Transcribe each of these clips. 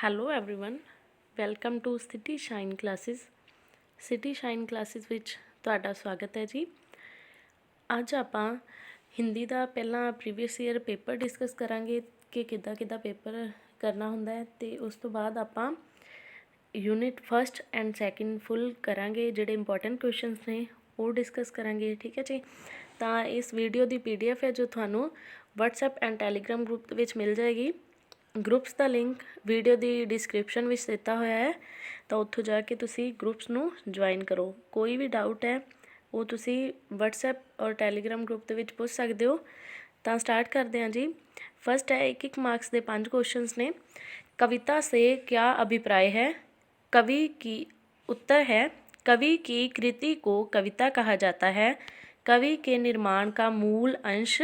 Hello everyone welcome to City Shine Classes. City Shine Classes ਵਿੱਚ ਤੁਹਾਡਾ ਸਵਾਗਤ ਹੈ ਜੀ। ਅੱਜ ਆਪਾਂ ਹਿੰਦੀ ਦਾ ਪਹਿਲਾਂ ਪ੍ਰੀਵੀਅਸ ਈਅਰ ਪੇਪਰ ਡਿਸਕਸ ਕਰਾਂਗੇ ਕਿ ਕਿੱਦਾਂ ਪੇਪਰ ਕਰਨਾ ਹੁੰਦਾ ਹੈ, ਅਤੇ ਉਸ ਤੋਂ ਬਾਅਦ ਆਪਾਂ ਯੂਨਿਟ ਫਸਟ ਐਂਡ ਸੈਕਿੰਡ ਫੁੱਲ ਕਰਾਂਗੇ। ਜਿਹੜੇ ਇੰਪੋਰਟੈਂਟ ਕੁਐਸਚਨਸ ਨੇ ਉਹ ਡਿਸਕਸ ਕਰਾਂਗੇ, ਠੀਕ ਹੈ ਜੀ। ਤਾਂ ਇਸ ਵੀਡੀਓ ਦੀ PDF ਹੈ ਜੋ ਤੁਹਾਨੂੰ WhatsApp ਐਂਡ ਟੈਲੀਗ੍ਰਾਮ ਗਰੁੱਪ ਵਿੱਚ ਮਿਲ ਜਾਏਗੀ। ग्रुप्स का लिंक वीडियो की डिस्क्रिप्शन में दिता होया है, तो उत्थों जाके तुसी ग्रुप्स नू ज्वाइन करो। कोई भी डाउट है वो तुसी WhatsApp और टैलीग्राम ग्रुप के पूछ सकते हो। तो स्टार्ट करते हैं जी। फस्ट है एक मार्क्स के 5 क्वेश्चंस ने। कविता से क्या अभिप्राय है? कवि की उत्तर है कवि की कृति को कविता कहा जाता है। कवि के निर्माण का मूल अंश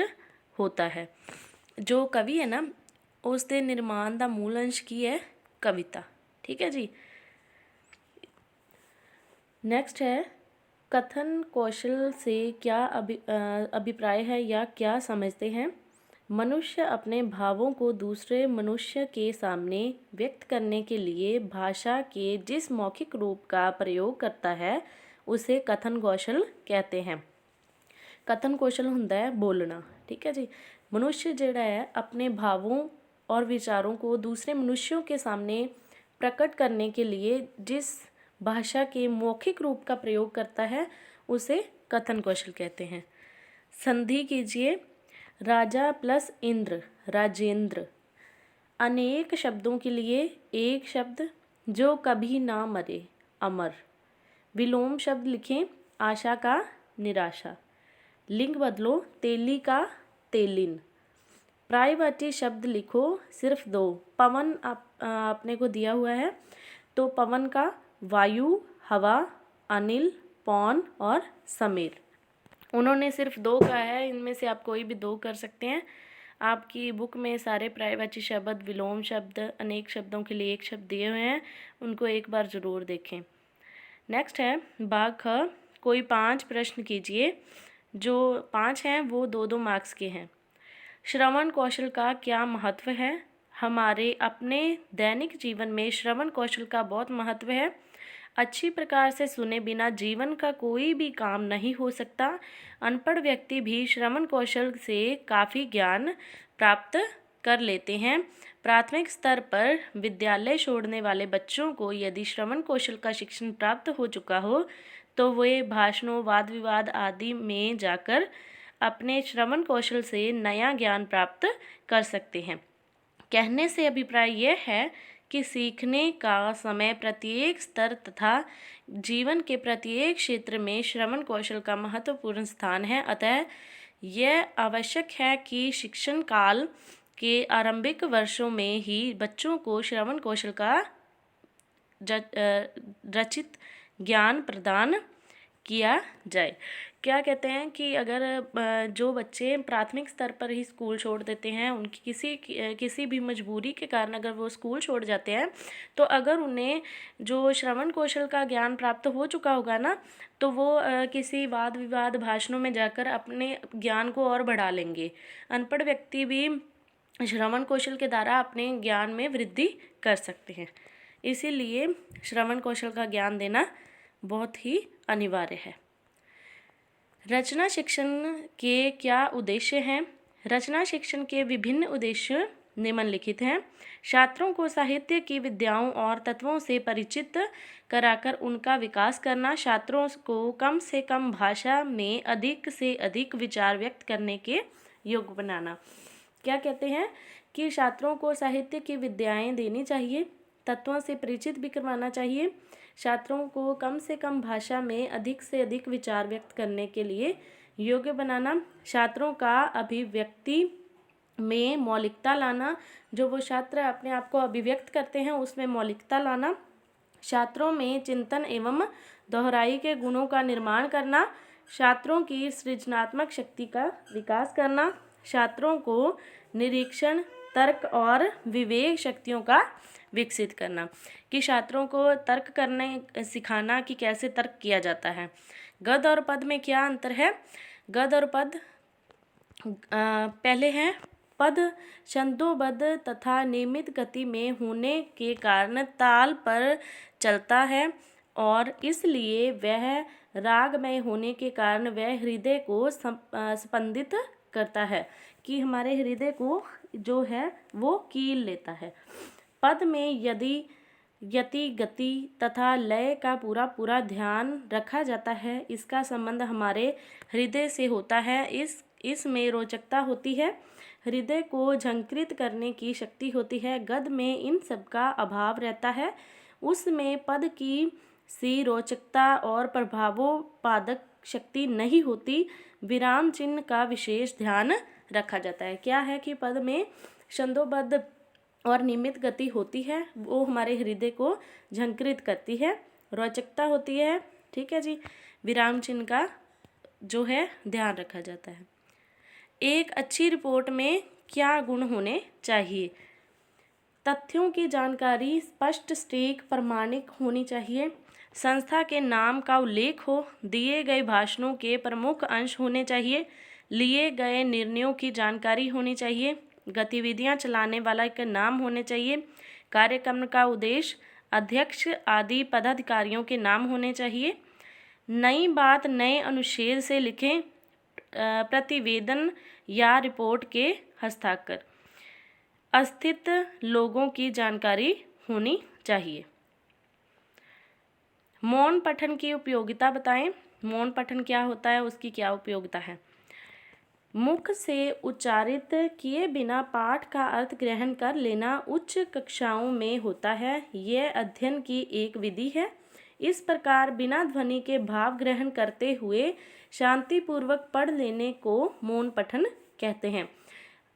होता है। जो कवि है ना उस दे निर्माण का मूल अंश की है? कविता, ठीक है जी। नेक्स्ट है कथन कौशल से क्या अभिप्राय है या क्या समझते हैं? मनुष्य अपने भावों को दूसरे मनुष्य के सामने व्यक्त करने के लिए भाषा के जिस मौखिक रूप का प्रयोग करता है उसे कथन कौशल कहते हैं। कथन कौशल होता है बोलना, ठीक है जी। मनुष्य जिहड़ा है अपने भावों और विचारों को दूसरे मनुष्यों के सामने प्रकट करने के लिए जिस भाषा के मौखिक रूप का प्रयोग करता है उसे कथन कौशल कहते हैं। संधि कीजिए। राजा प्लस इंद्र राजेंद्र। अनेक शब्दों के लिए एक शब्द जो कभी ना मरे अमर। विलोम शब्द लिखें। आशा का निराशा। लिंग बदलो। तेली का तेलिन। पर्यायवाची शब्द लिखो सिर्फ 2। पवन अपने को दिया हुआ है, तो पवन का वायु, हवा, अनिल, पौन और समीर। उन्होंने सिर्फ 2 कहा है, इनमें से आप कोई भी 2 कर सकते हैं। आपकी बुक में सारे पर्यायवाची शब्द, विलोम शब्द, अनेक शब्दों के लिए एक शब्द दिए हुए हैं, उनको एक बार ज़रूर देखें। नेक्स्ट है भाग ख। कोई 5 प्रश्न कीजिए। जो 5 हैं वो 2-2 मार्क्स के हैं। श्रवण कौशल का क्या महत्व है? हमारे अपने दैनिक जीवन में श्रवण कौशल का बहुत महत्व है। अच्छी प्रकार से सुने बिना जीवन का कोई भी काम नहीं हो सकता। अनपढ़ व्यक्ति भी श्रवण कौशल से काफ़ी ज्ञान प्राप्त कर लेते हैं। प्राथमिक स्तर पर विद्यालय छोड़ने वाले बच्चों को यदि श्रवण कौशल का शिक्षण प्राप्त हो चुका हो तो वे भाषणों, वाद विवाद आदि में जाकर अपने श्रवण कौशल से नया ज्ञान प्राप्त कर सकते हैं। कहने से अभिप्राय यह है कि सीखने का समय प्रत्येक स्तर तथा जीवन के प्रत्येक क्षेत्र में श्रवण कौशल का महत्वपूर्ण स्थान है। अतः यह आवश्यक है कि शिक्षण काल के आरंभिक वर्षों में ही बच्चों को श्रवण कौशल का रचित ज्ञान प्रदान किया जाए। क्या कहते हैं कि अगर जो बच्चे प्राथमिक स्तर पर ही स्कूल छोड़ देते हैं, उनकी किसी भी मजबूरी के कारण अगर वो स्कूल छोड़ जाते हैं, तो अगर उन्हें जो श्रवण कौशल का ज्ञान प्राप्त हो चुका होगा ना, तो वो किसी वाद विवाद भाषणों में जाकर अपने ज्ञान को और बढ़ा लेंगे। अनपढ़ व्यक्ति भी श्रवण कौशल के द्वारा अपने ज्ञान में वृद्धि कर सकते हैं। इसीलिए श्रवण कौशल का ज्ञान देना बहुत ही अनिवार्य है। रचना शिक्षण के क्या उद्देश्य हैं? रचना शिक्षण के विभिन्न उद्देश्य निम्नलिखित हैं। छात्रों को साहित्य की विद्याओं और तत्वों से परिचित कराकर उनका विकास करना। छात्रों को कम से कम भाषा में अधिक से अधिक विचार व्यक्त करने के योग्य बनाना। क्या कहते हैं कि छात्रों को साहित्य की विद्याएं देनी चाहिए, तत्वों से परिचित भी करवाना चाहिए। छात्रों को कम से कम भाषा में अधिक से अधिक विचार व्यक्त करने के लिए योग्य बनाना। छात्रों का अभिव्यक्ति में मौलिकता लाना। जो वो छात्र अपने आप को अभिव्यक्त करते हैं उसमें मौलिकता लाना। छात्रों में चिंतन एवं दोहराई के गुणों का निर्माण करना। छात्रों की सृजनात्मक शक्ति का विकास करना। छात्रों को निरीक्षण, तर्क और विवेक शक्तियों का विकसित करना, कि छात्रों को तर्क करने सिखाना कि कैसे तर्क किया जाता है। गद्य और पद में क्या अंतर है? गद्य और पद पहले हैं पद छंदोबद्ध तथा नियमित गति में होने के कारण ताल पर चलता है और इसलिए वह रागमय होने के कारण वह हृदय को स्पंदित करता है, कि हमारे हृदय को जो है वो कील लेता है। पद में यदि यति गति तथा लय का पूरा पूरा ध्यान रखा जाता है, इसका संबंध हमारे हृदय से होता है। इसमें रोचकता होती है, हृदय को झंकृत करने की शक्ति होती है। गद में इन सब का अभाव रहता है, उसमें पद की सी रोचकता और प्रभावोत्पादक शक्ति नहीं होती। विराम चिन्ह का विशेष ध्यान रखा जाता है। क्या है कि पद में छंदोबद्ध और नियमित गति होती है, वो हमारे हृदय को झंकृत करती है, रोचकता होती है, ठीक है जी। विराम चिन्ह का जो है ध्यान रखा जाता है। एक अच्छी रिपोर्ट में क्या गुण होने चाहिए? तथ्यों की जानकारी स्पष्ट, सटीक, प्रामाणिक होनी चाहिए। संस्था के नाम का उल्लेख हो। दिए गए भाषणों के प्रमुख अंश होने चाहिए। लिए गए निर्णयों की जानकारी होनी चाहिए। गतिविधियां चलाने वाला का नाम होने चाहिए। कार्यक्रम का उद्देश्य, अध्यक्ष आदि पदाधिकारियों के नाम होने चाहिए। नई बात नए अनुच्छेद से लिखें। प्रतिवेदन या रिपोर्ट के हस्ताक्षर, अस्थित लोगों की जानकारी होनी चाहिए। मौन पठन की उपयोगिता बताएं। मौन पठन क्या होता है, उसकी क्या उपयोगिता है? मुख से उच्चारित किए बिना पाठ का अर्थ ग्रहण कर लेना उच्च कक्षाओं में होता है। यह अध्ययन की एक विधि है। इस प्रकार बिना ध्वनि के भाव ग्रहण करते हुए शांतिपूर्वक पढ़ लेने को मौन पठन कहते हैं।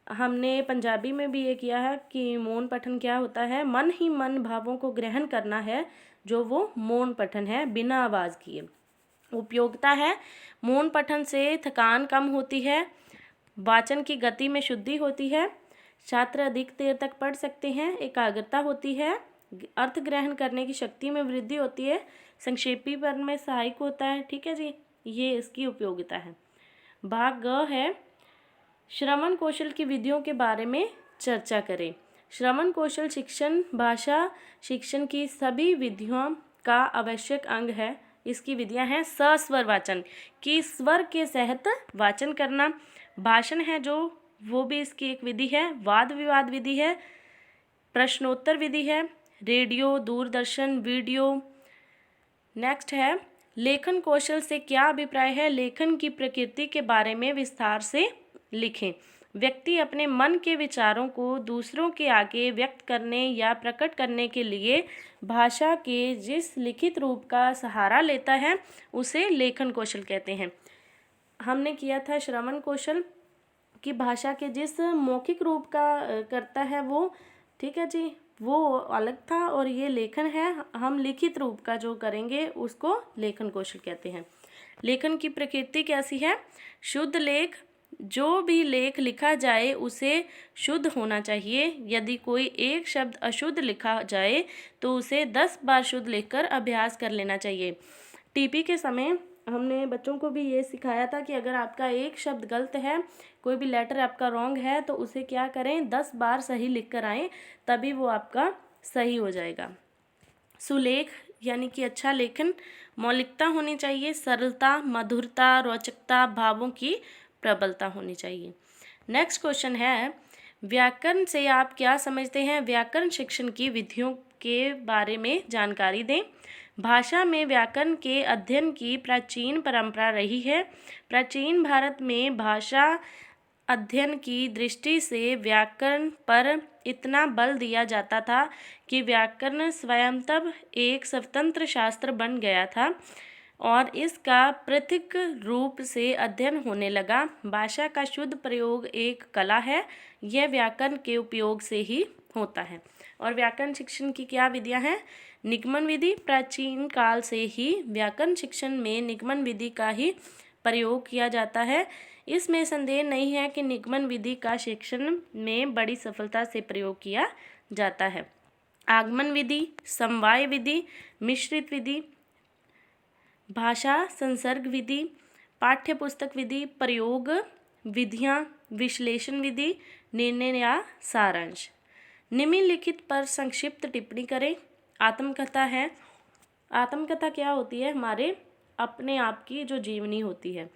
हमने पंजाबी में भी ये किया है कि मौन पठन क्या होता है, मन ही मन भावों को ग्रहण करना है, जो वो मौन पठन है, बिना आवाज़ किए। उपयोगिता है, मौन पठन से थकान कम होती है, वाचन की गति में शुद्धि होती है, छात्र अधिक देर तक पढ़ सकते हैं, एकाग्रता होती है, अर्थ ग्रहण करने की शक्ति में वृद्धि होती है, संक्षेपीकरण में सहायक होता है, ठीक है जी। ये इसकी उपयोगिता है। भाग ग है, श्रवण कौशल की विधियों के बारे में चर्चा करें। श्रवण कौशल शिक्षण भाषा शिक्षण की सभी विधियों का आवश्यक अंग है। इसकी विधियां हैं सस्वर वाचन, कि स्वर के सहित वाचन करना। भाषण है जो, वो भी इसकी एक विधि है। वाद विवाद विधि है। प्रश्नोत्तर विधि है। Radio, Doordarshan, video. नेक्स्ट है, लेखन कौशल से क्या अभिप्राय है? लेखन की प्रकृति के बारे में विस्तार से लिखें। व्यक्ति अपने मन के विचारों को दूसरों के आगे व्यक्त करने या प्रकट करने के लिए भाषा के जिस लिखित रूप का सहारा लेता है, उसे लेखन कौशल कहते हैं। हमने किया था श्रवण कौशल की भाषा के जिस मौखिक रूप का करता है वो, ठीक है जी, वो अलग था। और ये लेखन है, हम लिखित रूप का जो करेंगे उसको लेखन कौशल कहते हैं। लेखन की प्रकृति कैसी है? शुद्ध लेख, जो भी लेख लिखा जाए उसे शुद्ध होना चाहिए। यदि कोई एक शब्द अशुद्ध लिखा जाए तो उसे 10 बार शुद्ध लिखकर अभ्यास कर लेना चाहिए। टीपी के समय हमने बच्चों को भी ये सिखाया था कि अगर आपका एक शब्द गलत है, कोई भी लेटर आपका रॉन्ग है, तो उसे क्या करें, 10 बार सही लिख कर आएँ, तभी वो आपका सही हो जाएगा। सुलेख यानी कि अच्छा लेखन, मौलिकता होनी चाहिए, सरलता, मधुरता, रोचकता, भावों की प्रबलता होनी चाहिए। नेक्स्ट क्वेश्चन है, व्याकरण से आप क्या समझते हैं? व्याकरण शिक्षण की विधियों के बारे में जानकारी दें। भाषा में व्याकरण के अध्ययन की प्राचीन परंपरा रही है। प्राचीन भारत में भाषा अध्ययन की दृष्टि से व्याकरण पर इतना बल दिया जाता था कि व्याकरण स्वयंतः एक स्वतंत्र शास्त्र बन गया था और इसका पृथक रूप से अध्ययन होने लगा। भाषा का शुद्ध प्रयोग एक कला है, यह व्याकरण के उपयोग से ही होता है। और व्याकरण शिक्षण की क्या विधियां हैं? निगमन विधि, प्राचीन काल से ही व्याकरण शिक्षण में निगमन विधि का ही प्रयोग किया जाता है। इसमें संदेह नहीं है कि निगमन विधि का शिक्षण में बड़ी सफलता से प्रयोग किया जाता है। आगमन विधि, समवाय विधि, मिश्रित विधि, भाषा संसर्ग विधि, पाठ्य पुस्तक विधि, प्रयोग विधियाँ, विश्लेषण विधि, निर्णय या सारांश। निम्नलिखित पर संक्षिप्त टिप्पणी करें। आत्मकथा है। आत्मकथा क्या होती है? हमारे अपने आप की जो जीवनी होती है।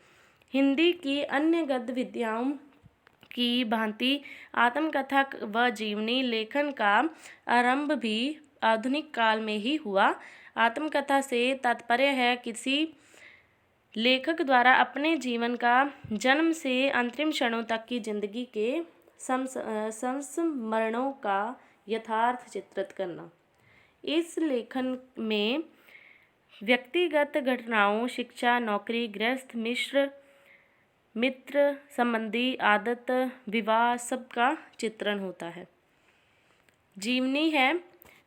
हिंदी की अन्य गद्य विधाओं की भांति आत्मकथा व जीवनी लेखन का आरंभ भी आधुनिक काल में ही हुआ। आत्मकथा से तात्पर्य है किसी लेखक द्वारा अपने जीवन का जन्म से अंतिम क्षणों तक की जिंदगी के संस्मरणों का यथार्थ चित्रित करना। इस लेखन में व्यक्तिगत घटनाओं, शिक्षा, नौकरी, गृहस्थ, मित्र संबंधी आदत, विवाह सबका चित्रण होता है। जीवनी है।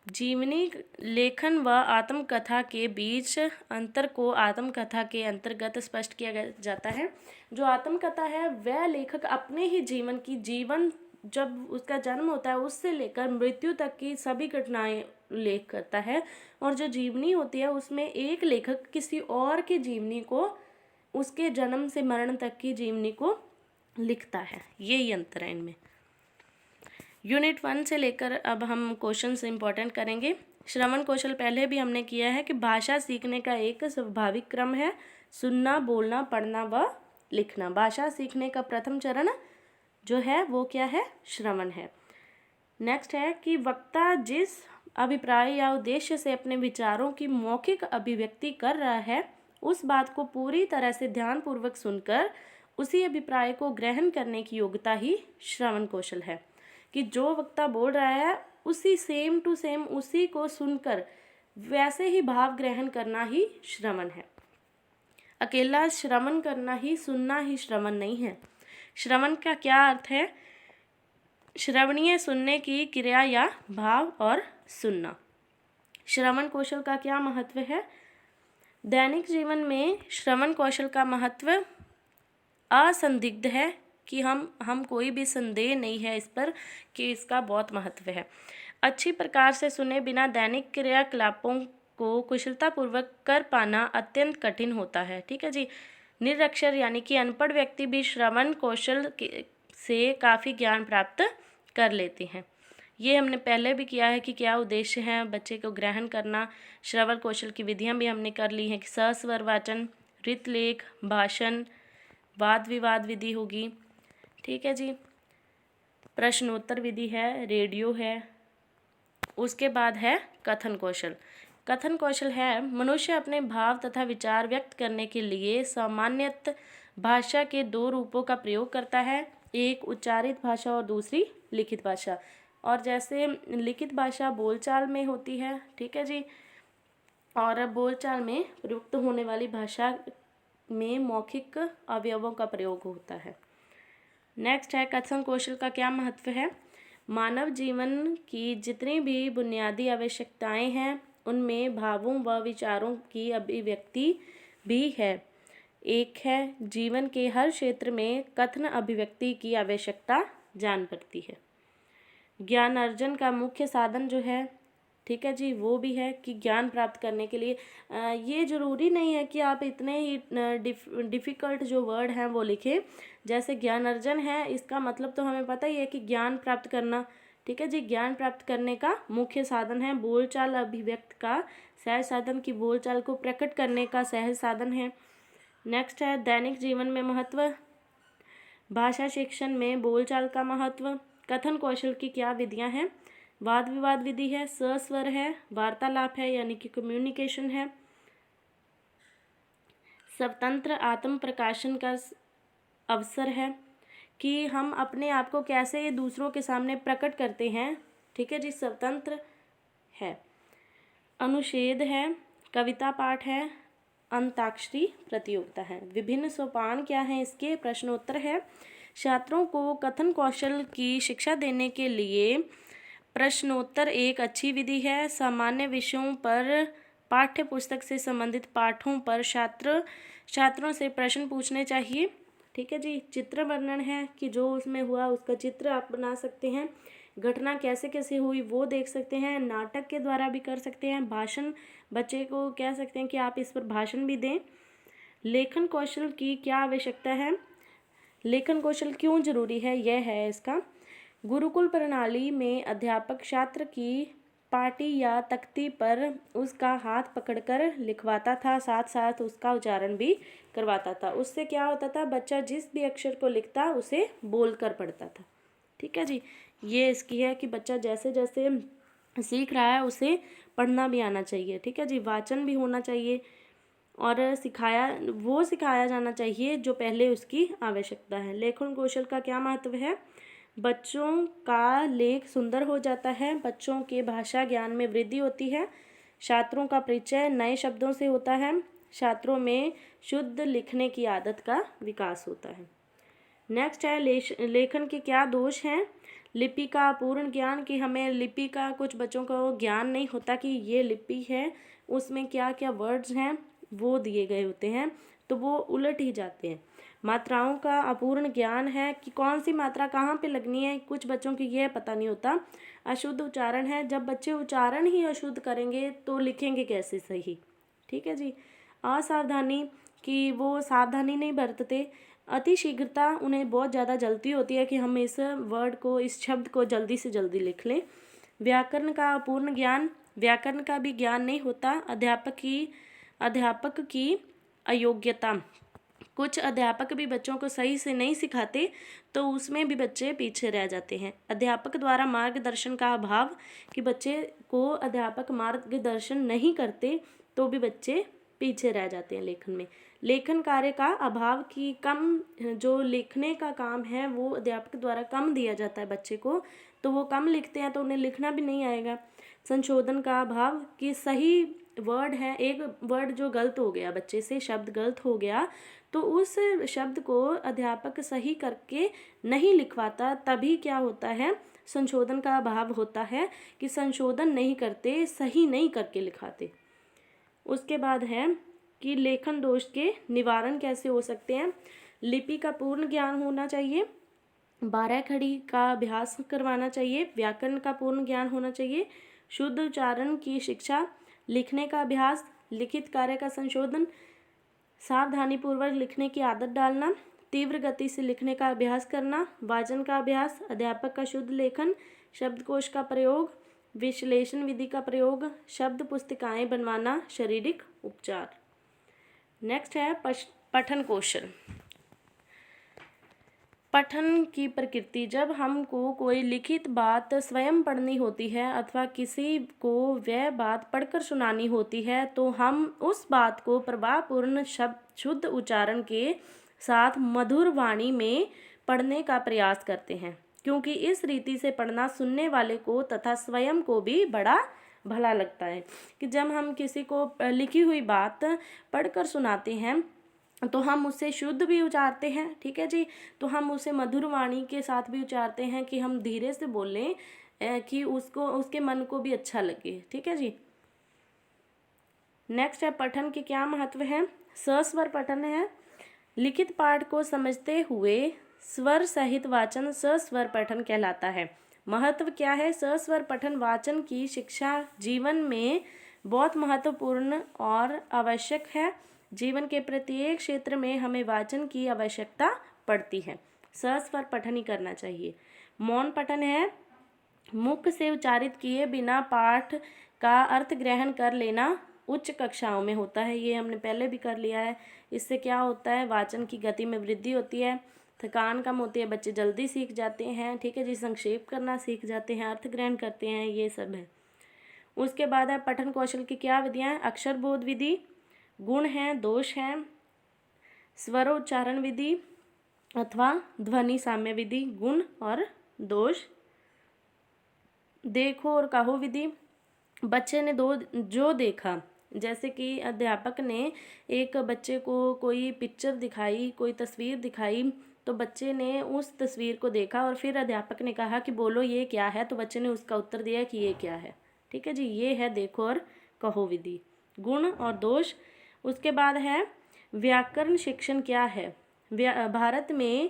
जीवनी लेखन व आत्मकथा के बीच अंतर को आत्मकथा के अंतर्गत स्पष्ट किया जाता है। जो आत्मकथा है वह लेखक अपने ही जीवन जब उसका जन्म होता है उससे लेकर मृत्यु तक की सभी घटनाएं उल्लेख करता है, और जो जीवनी होती है उसमें एक लेखक किसी और की जीवनी को, उसके जन्म से मरण तक की जीवनी को लिखता है। यही अंतर है इनमें। यूनिट 1 से लेकर अब हम क्वेश्चन से इम्पोर्टेंट करेंगे। श्रवण कौशल पहले भी हमने किया है कि भाषा सीखने का एक स्वाभाविक क्रम है, सुनना, बोलना, पढ़ना व लिखना। भाषा सीखने का प्रथम चरण जो है वो क्या है? श्रवण है। नेक्स्ट है कि वक्ता जिस अभिप्राय या उद्देश्य से अपने विचारों की मौखिक अभिव्यक्ति कर रहा है उस बात को पूरी तरह से ध्यानपूर्वक सुनकर उसी अभिप्राय को ग्रहण करने की योग्यता ही श्रवण कौशल है। कि जो वक्ता बोल रहा है उसी सेम टू सेम उसी को सुनकर वैसे ही भाव ग्रहण करना ही श्रवण है। अकेला श्रवण करना ही सुनना ही श्रवण नहीं है। श्रवण का क्या अर्थ है? श्रवणीय सुनने की क्रिया या भाव और सुनना। श्रवण कौशल का क्या महत्व है? दैनिक जीवन में श्रवण कौशल का महत्व असंदिग्ध है कि हम कोई भी संदेह नहीं है इस पर कि इसका बहुत महत्व है। अच्छी प्रकार से सुने बिना दैनिक क्रियाकलापों को कुशलतापूर्वक कर पाना अत्यंत कठिन होता है। ठीक है जी। निरक्षर यानी कि अनपढ़ व्यक्ति भी श्रवण कौशल से काफ़ी ज्ञान प्राप्त कर लेते हैं। ये हमने पहले भी किया है कि क्या उद्देश्य है बच्चे को ग्रहण करना। श्रवण कौशल की विधियां भी हमने कर ली हैं कि सस्वर वाचन, ऋतलेख, भाषण, वाद विवाद विधि होगी। ठीक है जी। प्रश्नोत्तर विधि है, रेडियो है। उसके बाद है कथन कौशल। कथन कौशल है मनुष्य अपने भाव तथा विचार व्यक्त करने के लिए सामान्यतः भाषा के 2 रूपों का प्रयोग करता है, एक उच्चारित भाषा और दूसरी लिखित भाषा। और जैसे लिखित भाषा बोलचाल में होती है, ठीक है जी, और बोलचाल में प्रयुक्त होने वाली भाषा में मौखिक अवयवों का प्रयोग होता है। नेक्स्ट है कथन कौशल का क्या महत्व है? मानव जीवन की जितनी भी बुनियादी आवश्यकताएं हैं उनमें भावों व विचारों की अभिव्यक्ति भी है। एक है जीवन के हर क्षेत्र में कथन अभिव्यक्ति की आवश्यकता जान पड़ती है। ज्ञान अर्जन का मुख्य साधन जो है, ठीक है जी, वो भी है कि ज्ञान प्राप्त करने के लिए ये ज़रूरी नहीं है कि आप इतने ही डिफ़िकल्ट जो वर्ड हैं वो लिखें। जैसे ज्ञान अर्जन है, इसका मतलब तो हमें पता ही है कि ज्ञान प्राप्त करना। ठीक है जी। ज्ञान प्राप्त करने का मुख्य साधन है। बोलचाल अभिव्यक्त का सहज साधन की बोलचाल को प्रकट करने का सहज साधन है। नेक्स्ट है दैनिक जीवन में महत्व, भाषा शिक्षण में बोलचाल का महत्व। कथन कौशल की क्या विधियां हैं? वाद विवाद विधि है, सस्वर है, वार्तालाप है यानी कि कम्युनिकेशन है, स्वतंत्र आत्म प्रकाशन का अवसर है कि हम अपने आप को कैसे दूसरों के सामने प्रकट करते हैं। ठीक है जी। स्वतंत्र है। अनुच्छेद है, कविता पाठ है, अंताक्षरी प्रतियोगिता है। विभिन्न सोपान क्या हैं इसके? प्रश्नोत्तर है। छात्रों को कथन कौशल की शिक्षा देने के लिए प्रश्नोत्तर एक अच्छी विधि है। सामान्य विषयों पर पाठ्य पुस्तक से संबंधित पाठों पर छात्रों से प्रश्न पूछने चाहिए। ठीक है जी। चित्र वर्णन है कि जो उसमें हुआ उसका चित्र आप बना सकते हैं। घटना कैसे कैसे हुई वो देख सकते हैं। नाटक के द्वारा भी कर सकते हैं। भाषण, बच्चे को कह सकते हैं कि आप इस पर भाषण भी दें। लेखन कौशल की क्या आवश्यकता है? लेखन कौशल क्यों जरूरी है? यह है इसका गुरुकुल प्रणाली में अध्यापक छात्र की पाटी या तख्ती पर उसका हाथ पकड़कर लिखवाता था, साथ साथ उसका उच्चारण भी करवाता था। उससे क्या होता था, बच्चा जिस भी अक्षर को लिखता उसे बोलकर पढ़ता था। ठीक है जी, ये इसकी है कि बच्चा जैसे जैसे सीख रहा है उसे पढ़ना भी आना चाहिए। ठीक है जी, वाचन भी होना चाहिए और सिखाया जाना चाहिए जो पहले उसकी आवश्यकता है। लेखन कौशल का क्या महत्व है? बच्चों का लेख सुंदर हो जाता है, बच्चों के भाषा ज्ञान में वृद्धि होती है, छात्रों का परिचय नए शब्दों से होता है, छात्रों में शुद्ध लिखने की आदत का विकास होता है। नेक्स्ट है लेखन के क्या दोष हैं? लिपि का अपूर्ण ज्ञान, कि हमें लिपि का कुछ बच्चों को ज्ञान नहीं होता कि ये लिपि है, उसमें क्या क्या वर्ड्स हैं वो दिए गए होते हैं तो वो उलट ही जाते हैं। मात्राओं का अपूर्ण ज्ञान है कि कौन सी मात्रा कहाँ पे लगनी है, कुछ बच्चों की यह पता नहीं होता। अशुद्ध उच्चारण है, जब बच्चे उच्चारण ही अशुद्ध करेंगे तो लिखेंगे कैसे सही। ठीक है जी। असावधानी, कि वो सावधानी नहीं बरतते। अति शीघ्रता, उन्हें बहुत ज़्यादा जल्दी होती है कि हम इस वर्ड को, इस शब्द को जल्दी से जल्दी लिख लें। व्याकरण का अपूर्ण ज्ञान, व्याकरण का भी ज्ञान नहीं होता। अध्यापक की अयोग्यता, कुछ अध्यापक भी बच्चों को सही से नहीं सिखाते तो उसमें भी बच्चे पीछे रह जाते हैं। अध्यापक द्वारा मार्गदर्शन का अभाव, कि बच्चे को अध्यापक मार्गदर्शन नहीं करते तो भी बच्चे पीछे रह जाते हैं लेखन में। लेखन कार्य का अभाव, की कम जो लिखने का काम है वो अध्यापक द्वारा कम दिया जाता है बच्चे को, तो वो कम लिखते हैं तो उन्हें लिखना भी नहीं आएगा। संशोधन का अभाव, कि सही वर्ड है, एक वर्ड जो गलत हो गया बच्चे से, शब्द गलत हो गया तो उस शब्द को अध्यापक सही करके नहीं लिखवाता, तभी क्या होता है, संशोधन का अभाव होता है कि संशोधन नहीं करते, सही नहीं करके लिखाते। उसके बाद है कि लेखन दोष के निवारण कैसे हो सकते हैं। लिपि का पूर्ण ज्ञान होना चाहिए, 12 खड़ी का अभ्यास करवाना चाहिए, व्याकरण का पूर्ण ज्ञान होना चाहिए, शुद्ध उच्चारण की शिक्षा, लिखने का अभ्यास, लिखित कार्य का संशोधन, सावधानीपूर्वक लिखने की आदत डालना, तीव्र गति से लिखने का अभ्यास करना, वाचन का अभ्यास, अध्यापक का शुद्ध लेखन, शब्दकोश का प्रयोग, विश्लेषण विधि का प्रयोग, शब्द पुस्तिकाएं बनवाना, शारीरिक उपचार। नेक्स्ट है पठन कौशल। पठन की प्रकृति, जब हमको कोई लिखित बात स्वयं पढ़नी होती है अथवा किसी को वह बात पढ़कर सुनानी होती है तो हम उस बात को प्रभावपूर्ण शब्द शुद्ध उच्चारण के साथ मधुर वाणी में पढ़ने का प्रयास करते हैं, क्योंकि इस रीति से पढ़ना सुनने वाले को तथा स्वयं को भी बड़ा भला लगता है। कि जब हम किसी को लिखी हुई बात पढ़कर सुनाते हैं तो हम उसे शुद्ध भी उच्चारते हैं। ठीक है जी, तो हम उसे मधुर वाणी के साथ भी उच्चारते हैं कि हम धीरे से बोलें कि उसको, उसके मन को भी अच्छा लगे। ठीक है जी। नेक्स्ट है पठन के क्या महत्व है। सस्वर पठन है, लिखित पाठ को समझते हुए स्वर सहित वाचन सस्वर पठन कहलाता है। महत्व क्या है, सस्वर पठन वाचन की शिक्षा जीवन में बहुत महत्वपूर्ण और आवश्यक है। जीवन के प्रत्येक क्षेत्र में हमें वाचन की आवश्यकता पड़ती है, सस्वर पठन ही करना चाहिए। मौन पठन है, मुख से उच्चारित किए बिना पाठ का अर्थ ग्रहण कर लेना उच्च कक्षाओं में होता है, ये हमने पहले भी कर लिया है। इससे क्या होता है, वाचन की गति में वृद्धि होती है, थकान कम होती है, बच्चे जल्दी सीख जाते हैं। ठीक है जी, संक्षेप करना सीख जाते हैं, अर्थ ग्रहण करते हैं, ये सब है। उसके बाद है पठन कौशल की क्या विधियाँ, अक्षर बोध विधि, गुण हैं, दोष हैं, स्वरोच्चारण विधि अथवा ध्वनि साम्य विधि, गुण और दोष, देखो और कहो विधि। बच्चे ने जो देखा, जैसे कि अध्यापक ने एक बच्चे को कोई पिक्चर दिखाई, कोई तस्वीर दिखाई, तो बच्चे ने उस तस्वीर को देखा और फिर अध्यापक ने कहा कि बोलो ये क्या है, तो बच्चे ने उसका उत्तर दिया कि ये क्या है। ठीक है जी, ये है देखो और कहो विधि, गुण और दोष। उसके बाद है व्याकरण शिक्षण क्या है। भारत में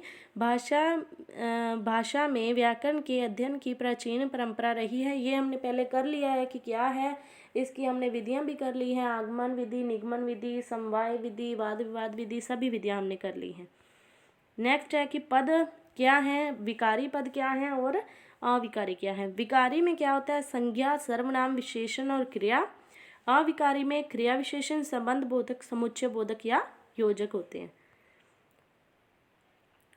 भाषा में व्याकरण के अध्ययन की प्राचीन परंपरा रही है, ये हमने पहले कर लिया है कि क्या है, इसकी हमने विधियां भी कर ली हैं, आगमन विधि, निगमन विधि, समवाय विधि, वाद विवाद विधि, सभी विधियां हमने कर ली हैं। नेक्स्ट है कि पद क्या हैं, विकारी पद क्या हैं और अविकारी क्या है। विकारी में क्या होता है, संज्ञा, सर्वनाम, विशेषण और क्रिया। अविकारी में क्रिया विशेषण, संबंध बोधक, समुच्चय बोधक या योजक होते हैं।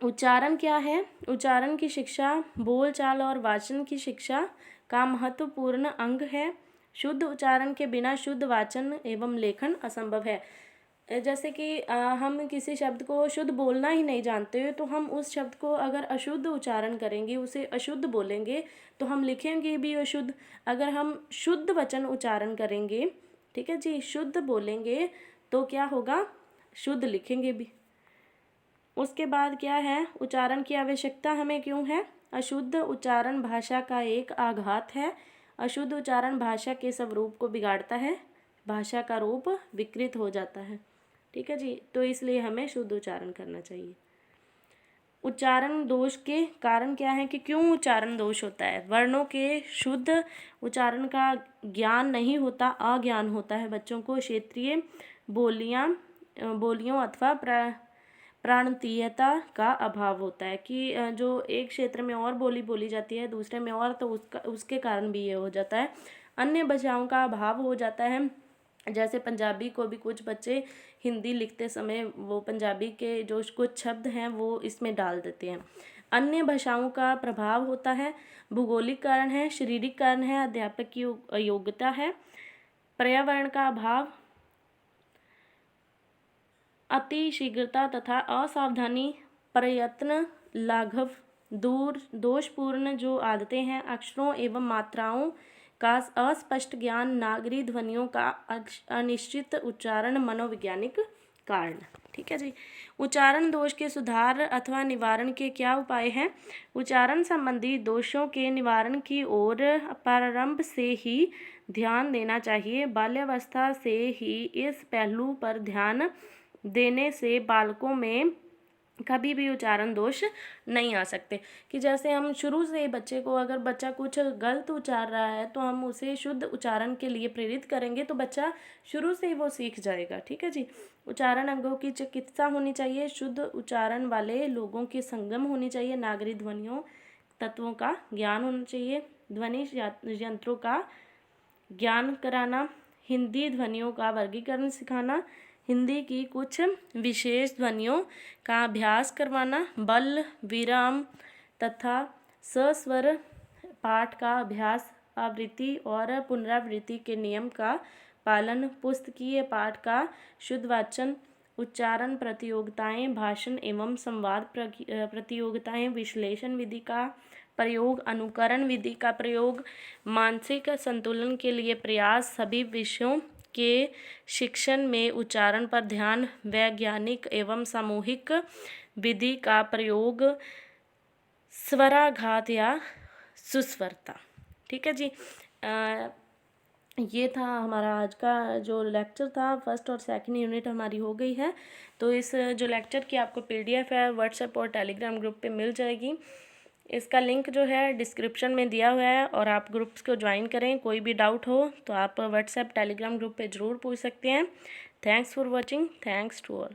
उच्चारण क्या है, उच्चारण की शिक्षा बोल चाल और वाचन की शिक्षा का महत्वपूर्ण अंग है। शुद्ध उच्चारण के बिना शुद्ध वाचन एवं लेखन असंभव है। जैसे कि हम किसी शब्द को शुद्ध बोलना ही नहीं जानते तो हम उस शब्द को अगर अशुद्ध उच्चारण करेंगे, उसे अशुद्ध बोलेंगे तो हम लिखेंगे भी अशुद्ध। अगर हम शुद्ध वचन उच्चारण करेंगे, ठीक है जी, शुद्ध बोलेंगे तो क्या होगा, शुद्ध लिखेंगे भी। उसके बाद क्या है, उच्चारण की आवश्यकता हमें क्यों है। अशुद्ध उच्चारण भाषा का एक आघात है। अशुद्ध उच्चारण भाषा के स्वरूप को बिगाड़ता है, भाषा का रूप विकृत हो जाता है, ठीक है जी। तो इसलिए हमें शुद्ध उच्चारण करना चाहिए। उच्चारण दोष के कारण क्या है कि क्यों उच्चारण दोष होता है। वर्णों के शुद्ध उच्चारण का ज्ञान नहीं होता, अज्ञान होता है बच्चों को। क्षेत्रीय बोलियों अथवा प्रांतीयता का अभाव होता है कि जो एक क्षेत्र में और बोली बोली जाती है दूसरे में और, तो उसके कारण भी ये हो जाता है। अन्य भाषाओं का अभाव हो जाता है। जैसे पंजाबी को भी कुछ बच्चे हिंदी लिखते समय वो पंजाबी के जो कुछ शब्द हैं वो इसमें डाल देते हैं। अन्य भाषाओं का प्रभाव होता है। भूगोलिक कारण है, शारीरिक कारण है, अध्यापक की अयोग्यता है, पर्यावरण का अभाव, अति शीघ्रता तथा असावधानी, प्रयत्न लाघव, दोषपूर्ण जो आदतें हैं, अक्षरों एवं मात्राओं का अस्पष्ट ज्ञान, नागरी ध्वनियों का अनिश्चित उच्चारण, मनोवैज्ञानिक कारण, ठीक है जी। उच्चारण दोष के सुधार अथवा निवारण के क्या उपाय हैं। उच्चारण संबंधी दोषों के निवारण की ओर प्रारंभ से ही ध्यान देना चाहिए। बाल्यावस्था से ही इस पहलू पर ध्यान देने से बालकों में कभी भी उच्चारण दोष नहीं आ सकते। कि जैसे हम शुरू से बच्चे को, अगर बच्चा कुछ गलत उच्चार रहा है तो हम उसे शुद्ध उच्चारण के लिए प्रेरित करेंगे तो बच्चा शुरू से ही वो सीख जाएगा, ठीक है जी। उच्चारण अंगों की चिकित्सा होनी चाहिए। शुद्ध उच्चारण वाले लोगों की संगम होनी चाहिए। नागरी ध्वनियों तत्वों का ज्ञान होना चाहिए। ध्वनि यंत्रों का ज्ञान कराना। हिंदी ध्वनियों का वर्गीकरण सिखाना। हिंदी की कुछ विशेष ध्वनियों का अभ्यास करवाना। बल, विराम तथा सस्वर पाठ का अभ्यास, आवृत्ति और पुनरावृत्ति के नियम का पालन। पुस्तकीय पाठ का शुद्ध वाचन। उच्चारण प्रतियोगिताएं, भाषण एवं संवाद प्रतियोगिताएं, विश्लेषण विधि का प्रयोग, अनुकरण विधि का प्रयोग, मानसिक संतुलन के लिए प्रयास, सभी विषयों के शिक्षण में उच्चारण पर ध्यान, वैज्ञानिक एवं सामूहिक विधि का प्रयोग, स्वराघात या सुस्वरता, ठीक है जी। ये था हमारा आज का जो लेक्चर था। फर्स्ट और सेकंड यूनिट हमारी हो गई है। तो इस जो लेक्चर की आपको PDF है व्हाट्सएप और टेलीग्राम ग्रुप पे मिल जाएगी। इसका लिंक जो है डिस्क्रिप्शन में दिया हुआ है और आप ग्रुप्स को ज्वाइन करें। कोई भी डाउट हो तो आप व्हाट्सएप टेलीग्राम ग्रुप पे ज़रूर पूछ सकते हैं। Thanks for watching. Thanks to all.